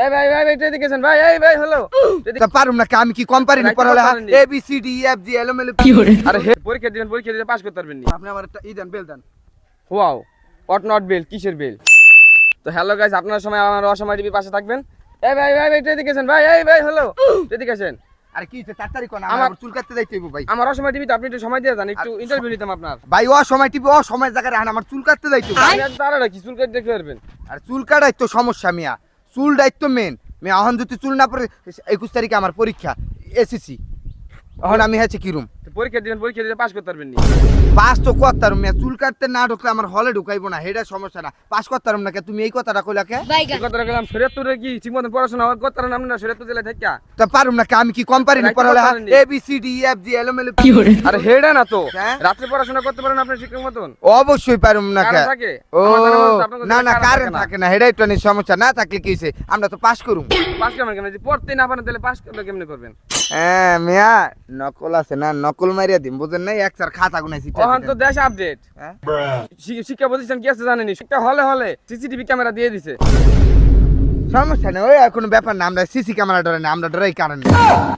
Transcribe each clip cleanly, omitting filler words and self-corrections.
এই ভাই ভাই ভাই এদিকে আসেন ভাই, এই ভাই হ্যালো। তা পারুম না আমি কি কম পারি না পড়ালেখা A B C D E F G L M L আরে পরীক্ষা দিবেন, পরীক্ষা দিলে পাস করতে পারবেন নি। আপনি আমার একটা দেন বেল দেন। ওয়াও, হোয়াট নট বেল, কিসের বেল? তো হ্যালো গাইস, আপনার সময় আমার অসময় টিভি পাশে থাকবেন। এই ভাই ভাই ভাই এদিকে আসেন ভাই, এই ভাই হ্যালো এদিকে আসেন। আরে কি হইছে তাড়াতাড়ি কোন আমার চুল কাটতে যাইতে হইব ভাই। আমার অসময় টিভিতে আপনি একটু সময় দিয়ে যান, একটু ইন্টারভিউ নিতাম আপনার। ভাই ও সময় টিভি ও সময় জায়গায় রাখেন আমার চুল কাটতে যাইতে হইব। আমি আজ তারা কি চুল কেটে দেখতে পারবেন? আর চুল কাটাই তো সমস্যা মিয়া, চুল দায়িত্ব মেন মিয়া। এখন যদি চুল না পরে 21 তারিখে আমার পরীক্ষা এসএসসি, এখন আমি হচ্ছে কি রুম তো পরীক্ষা দিবেন, পরীক্ষা দিলে পাস করতে পারবেন নি। পাস তো করতাম মিয়া, চুল কাটতে না ঢুকলে আমার হলে ঢুকাইবো না, এটা সমস্যা না। পাস করতাম না কে তুমি এই কথাটা কইলা কে? এই কথাটা বললাম, শরীয়তপুরে কি ঠিকমতো পড়াশোনা করতে পারেন আপনি না? শরীয়তপুর জেলায় থেকে তা পারুম না আমি কি কম পারি না পড়ালেখা A B C D E F G L M L আরে হেডা না তো, হ্যাঁ? রাতে পড়াশোনা করতে পারেন আপনি ঠিকঠাক মতন? অবশ্যই পারুম না কে? কারণ থাকে? ও আমার জানা মতে আপনার কাছে না না কারণ কারেন্ট থাকে না। থাকে না, এটাই তো সমস্যা। না থাকলে কি হইছে, আমরা তো পাস করুম। পাস করবেন কেন? যদি পড়তেই না পারেন তাহলে পাস করলে কেমনে করবেন? হ্যাঁ মিয়া, নকল আছে না, নকল মারিয়া দিম বুঝেন নাই, এক চার খাতা গুনাইছি। ওখান তো দেশ আপডেট, হ্যাঁ? শিক্ষা প্রতিষ্ঠান কি আছে জানেনি? শিক্ষা হলে হলে সিসিটিভি ক্যামেরা দিয়ে দিছে। সমস্যা নেই, ওই কোনো ব্যাপার না, আমরা সিসি ক্যামেরা ডরে না, আমরা ডরাই কারণ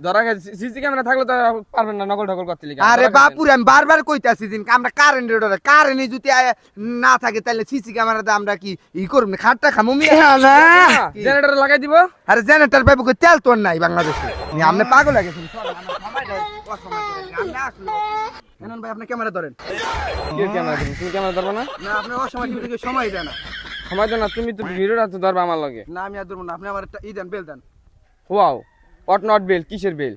ধরা গেছে সিসি ক্যামেরা থাকলে তো আর পারবেন না নকল ঢকল করতে লিখা। আরে বাপুরে আমি বারবার কইতাছি দিন আমরা কারেন্ট ডরে, কারেন্ট যদি না থাকে তাহলে সিসি ক্যামেরাতে আমরা কি করব না, খাটটা খামু মিয়া না। জেনারেটর লাগাই দিব। আরে জেনারেটর পাইবো কই, তেল তো আর নাই বাংলাদেশে। আপনি পাগল লাগে এনন ভাই, আপনি ক্যামেরা ধরেন। কি ক্যামেরা দিবেন? তুমি ক্যামেরা ধরবে না? না আপনি অসময় টিভি থেকে সময় দেন না। সময় দেন না, তুমি তো ভিডিওটা তো ধরবে আমার লগে। না আমি আর ধরবো না, আপনি আমার একটা দেন বেল দেন। ওয়াও, হোয়াট নট বেল, কিসের বেল?